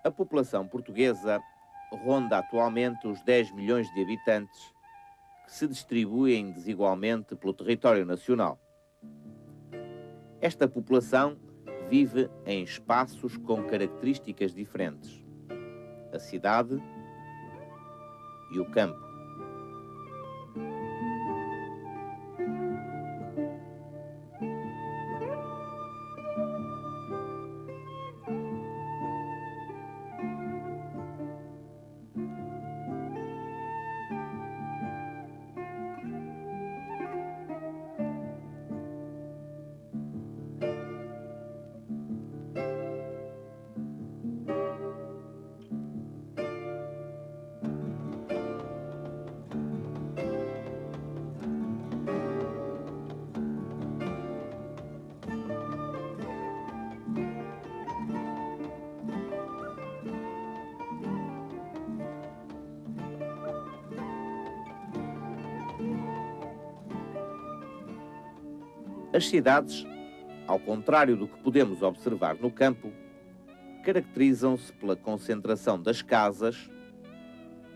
A população portuguesa ronda atualmente os 10 milhões de habitantes, que se distribuem desigualmente pelo território nacional. Esta população vive em espaços com características diferentes: a cidade e o campo. As cidades, ao contrário do que podemos observar no campo, caracterizam-se pela concentração das casas,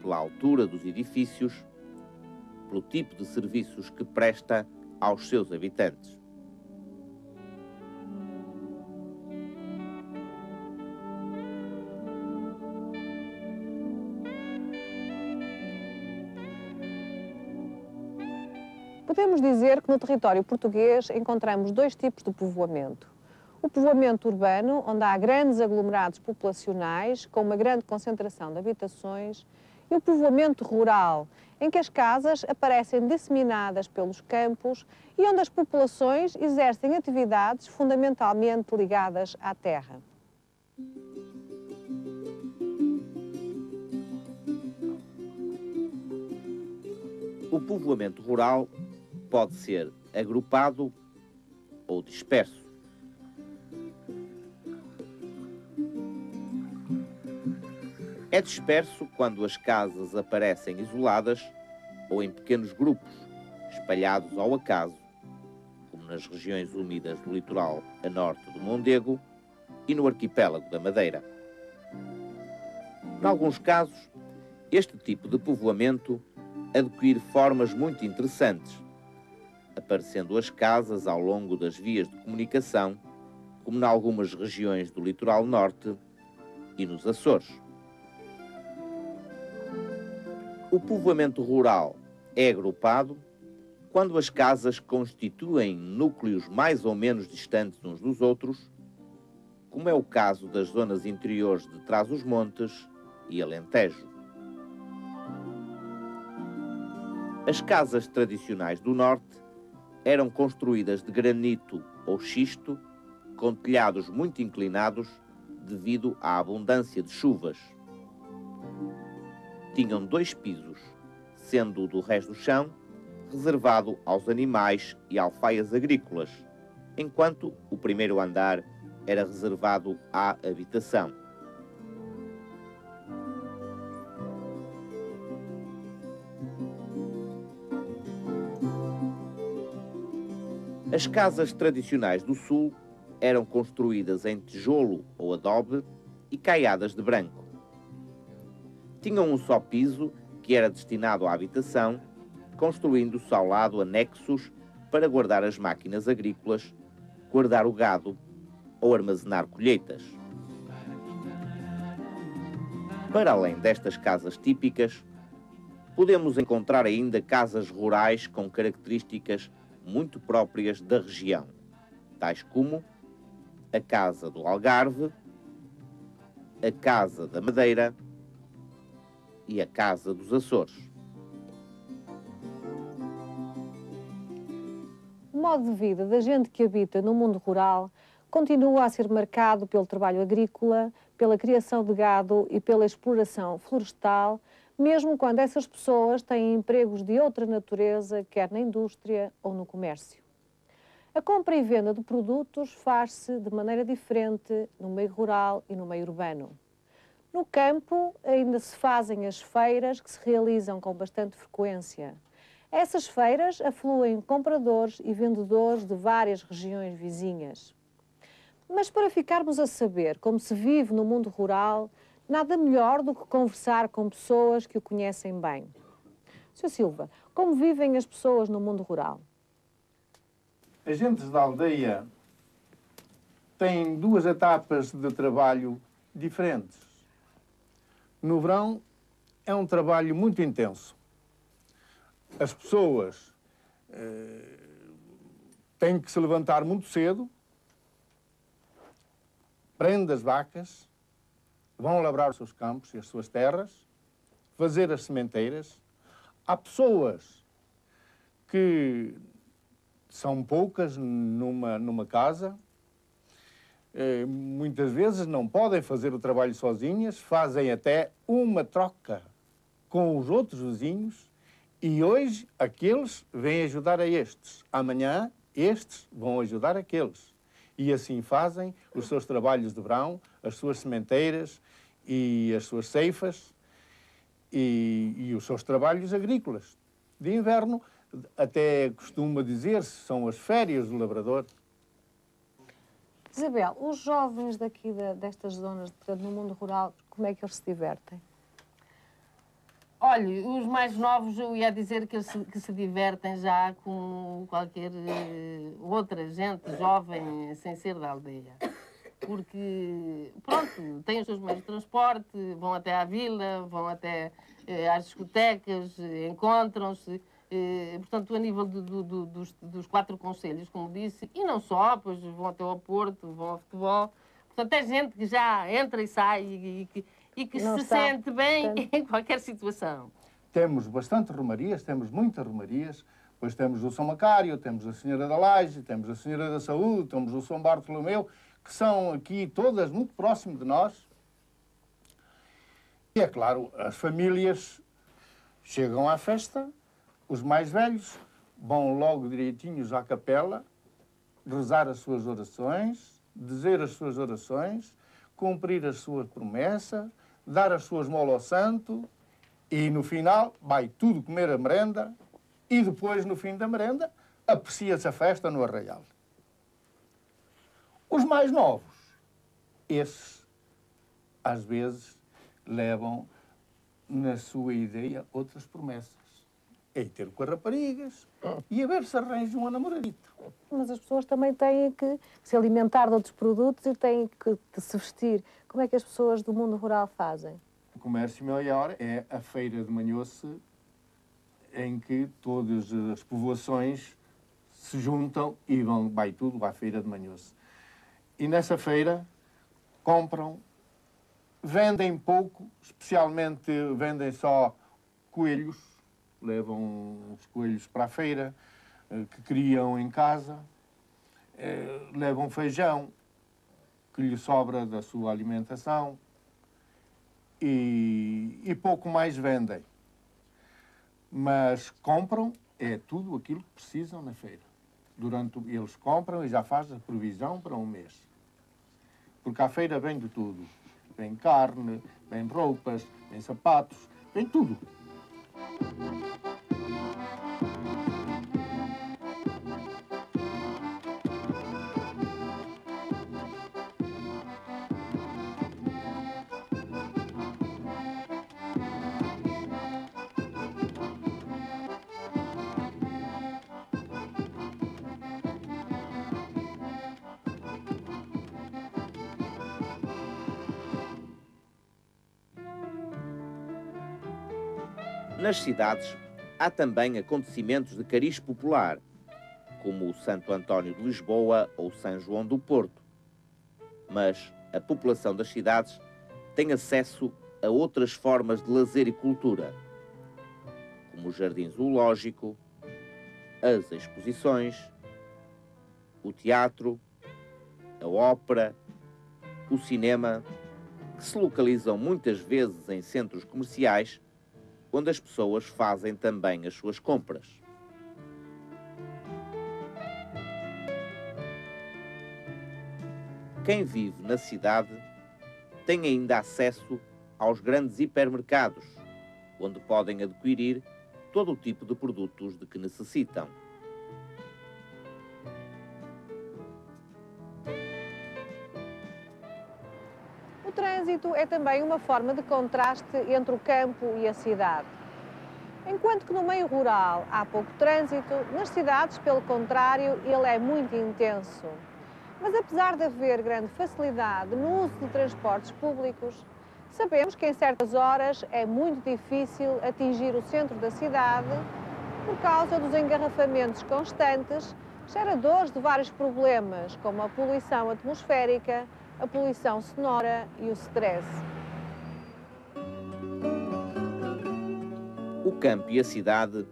pela altura dos edifícios, pelo tipo de serviços que presta aos seus habitantes. Podemos dizer que no território português encontramos dois tipos de povoamento. O povoamento urbano, onde há grandes aglomerados populacionais, com uma grande concentração de habitações, e o povoamento rural, em que as casas aparecem disseminadas pelos campos e onde as populações exercem atividades fundamentalmente ligadas à terra. O povoamento rural pode ser agrupado ou disperso. É disperso quando as casas aparecem isoladas ou em pequenos grupos, espalhados ao acaso, como nas regiões úmidas do litoral a norte do Mondego e no arquipélago da Madeira. Em alguns casos, este tipo de povoamento adquire formas muito interessantes, aparecendo as casas ao longo das vias de comunicação, como em algumas regiões do litoral norte e nos Açores. O povoamento rural é agrupado quando as casas constituem núcleos mais ou menos distantes uns dos outros, como é o caso das zonas interiores de Trás-os-Montes e Alentejo. As casas tradicionais do norte eram construídas de granito ou xisto, com telhados muito inclinados devido à abundância de chuvas. Tinham 2 pisos, sendo o do resto do chão reservado aos animais e alfaias agrícolas, enquanto o primeiro andar era reservado à habitação. As casas tradicionais do sul eram construídas em tijolo ou adobe e caiadas de branco. Tinham um só piso, que era destinado à habitação, construindo-se ao lado anexos para guardar as máquinas agrícolas, guardar o gado ou armazenar colheitas. Para além destas casas típicas, podemos encontrar ainda casas rurais com características muito próprias da região, tais como a Casa do Algarve, a Casa da Madeira e a Casa dos Açores. O modo de vida da gente que habita no mundo rural continua a ser marcado pelo trabalho agrícola, pela criação de gado e pela exploração florestal, mesmo quando essas pessoas têm empregos de outra natureza, quer na indústria ou no comércio. A compra e venda de produtos faz-se de maneira diferente no meio rural e no meio urbano. No campo ainda se fazem as feiras que se realizam com bastante frequência. A essas feiras afluem compradores e vendedores de várias regiões vizinhas. Mas para ficarmos a saber como se vive no mundo rural, Nada melhor do que conversar com pessoas que o conhecem bem. Sr. Silva, como vivem as pessoas no mundo rural? As gentes da aldeia têm duas etapas de trabalho diferentes. No verão é um trabalho muito intenso. As pessoas têm que se levantar muito cedo, prendem as vacas, vão labrar os seus campos e as suas terras, fazer as sementeiras. Há pessoas que são poucas numa casa, muitas vezes não podem fazer o trabalho sozinhas, fazem até uma troca com os outros vizinhos e hoje aqueles vêm ajudar a estes. Amanhã estes vão ajudar aqueles. E assim fazem os seus trabalhos de verão, as suas sementeiras e as suas ceifas e os seus trabalhos agrícolas. De inverno, até costuma dizer-se, são as férias do lavrador. Isabel, os jovens daqui destas zonas, portanto, no mundo rural, como é que eles se divertem? Olha, os mais novos, eu ia dizer que se divertem já com qualquer outra gente jovem, sem ser da aldeia. Porque, pronto, têm os seus meios de transporte, vão até à vila, vão até às discotecas, encontram-se. Portanto, a nível dos 4 concelhos, como disse, e não só, pois vão até ao Porto, vão ao futebol. Portanto, é gente que já entra e sai e que se sente bem em qualquer situação. Temos bastante romarias, temos muitas romarias, pois temos o São Macário, temos a Senhora da Laje, temos a Senhora da Saúde, temos o São Bartolomeu, que são aqui todas muito próximo de nós. E é claro, as famílias chegam à festa, os mais velhos vão logo direitinhos à capela, rezar as suas orações, dizer as suas orações, cumprir as suas promessas, dar as suas molas ao santo e no final vai tudo comer a merenda e depois, no fim da merenda, aprecia-se a festa no arraial. Os mais novos, esses, às vezes, levam na sua ideia outras promessas. É ter com as raparigas e a ver se arranjam uma namoradita. Mas as pessoas também têm que se alimentar de outros produtos e têm que se vestir. Como é que as pessoas do mundo rural fazem? O comércio maior é a feira de Manhoce, em que todas as povoações se juntam e vai tudo à feira de Manhoce. E nessa feira compram, vendem pouco, especialmente vendem só coelhos, levam os coelhos para a feira, que criam em casa, levam feijão, que lhe sobra da sua alimentação, e pouco mais vendem. Mas compram, é tudo aquilo que precisam na feira. Eles compram e já fazem a provisão para um mês. Porque à feira vem de tudo. Vem carne, vem roupas, vem sapatos, vem tudo. Nas cidades, há também acontecimentos de cariz popular, como o Santo António de Lisboa ou São João do Porto. Mas a população das cidades tem acesso a outras formas de lazer e cultura, como o jardim zoológico, as exposições, o teatro, a ópera, o cinema, que se localizam muitas vezes em centros comerciais, onde as pessoas fazem também as suas compras. Quem vive na cidade tem ainda acesso aos grandes hipermercados, onde podem adquirir todo o tipo de produtos de que necessitam. O trânsito é também uma forma de contraste entre o campo e a cidade. Enquanto que no meio rural há pouco trânsito, nas cidades, pelo contrário, ele é muito intenso. Mas apesar de haver grande facilidade no uso de transportes públicos, sabemos que em certas horas é muito difícil atingir o centro da cidade por causa dos engarrafamentos constantes, geradores de vários problemas, como a poluição atmosférica, a poluição sonora e o stress. O campo e a cidade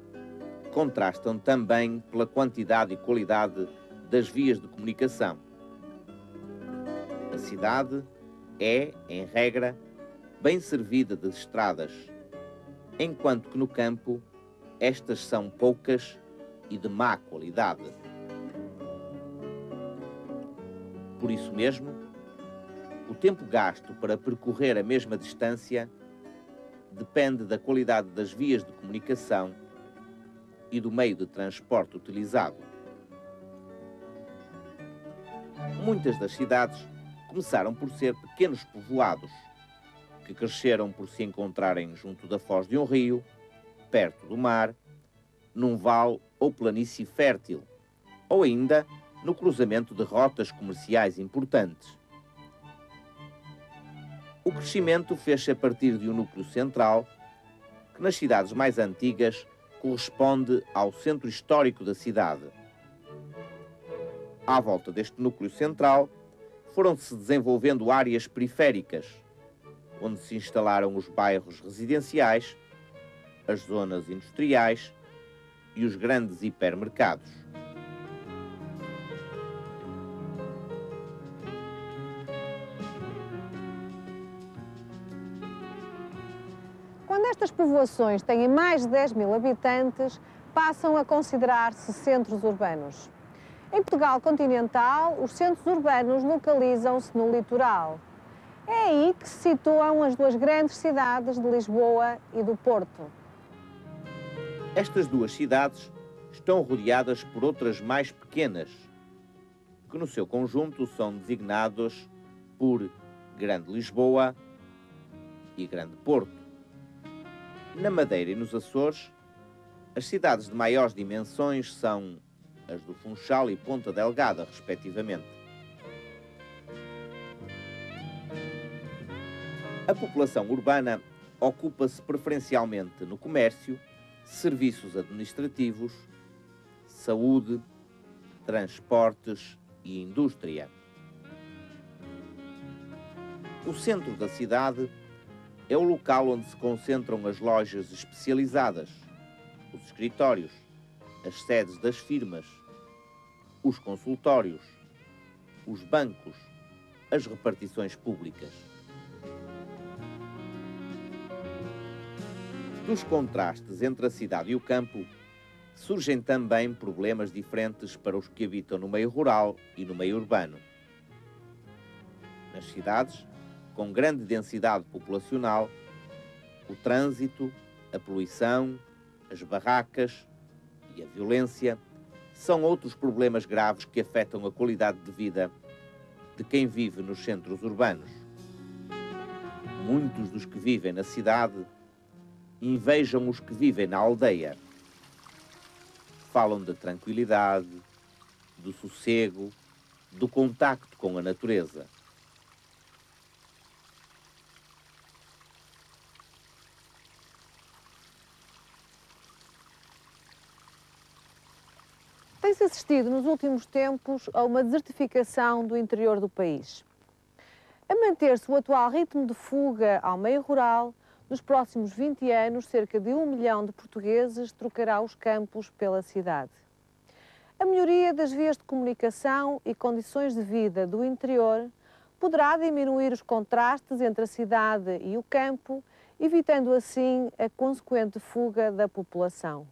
contrastam também pela quantidade e qualidade das vias de comunicação. A cidade é, em regra, bem servida de estradas, enquanto que no campo estas são poucas e de má qualidade. Por isso mesmo, o tempo gasto para percorrer a mesma distância depende da qualidade das vias de comunicação e do meio de transporte utilizado. Muitas das cidades começaram por ser pequenos povoados, que cresceram por se encontrarem junto da foz de um rio, perto do mar, num vale ou planície fértil, ou ainda no cruzamento de rotas comerciais importantes. O crescimento fez-se a partir de um núcleo central, que nas cidades mais antigas corresponde ao centro histórico da cidade. À volta deste núcleo central, foram-se desenvolvendo áreas periféricas, onde se instalaram os bairros residenciais, as zonas industriais e os grandes hipermercados. Quando estas povoações têm mais de 10.000 habitantes, passam a considerar-se centros urbanos. Em Portugal continental, os centros urbanos localizam-se no litoral. É aí que se situam as duas grandes cidades de Lisboa e do Porto. Estas duas cidades estão rodeadas por outras mais pequenas, que no seu conjunto são designados por Grande Lisboa e Grande Porto. Na Madeira e nos Açores, as cidades de maiores dimensões são as do Funchal e Ponta Delgada, respectivamente. A população urbana ocupa-se preferencialmente no comércio, serviços administrativos, saúde, transportes e indústria. O centro da cidade é o local onde se concentram as lojas especializadas, os escritórios, as sedes das firmas, os consultórios, os bancos, as repartições públicas. Dos contrastes entre a cidade e o campo, surgem também problemas diferentes para os que habitam no meio rural e no meio urbano. Nas cidades, com grande densidade populacional, o trânsito, a poluição, as barracas e a violência são outros problemas graves que afetam a qualidade de vida de quem vive nos centros urbanos. Muitos dos que vivem na cidade invejam os que vivem na aldeia. Falam da tranquilidade, do sossego, do contacto com a natureza. Tem-se assistido nos últimos tempos a uma desertificação do interior do país. A manter-se o atual ritmo de fuga ao meio rural, nos próximos 20 anos, cerca de 1 milhão de portugueses trocará os campos pela cidade. A melhoria das vias de comunicação e condições de vida do interior poderá diminuir os contrastes entre a cidade e o campo, evitando assim a consequente fuga da população.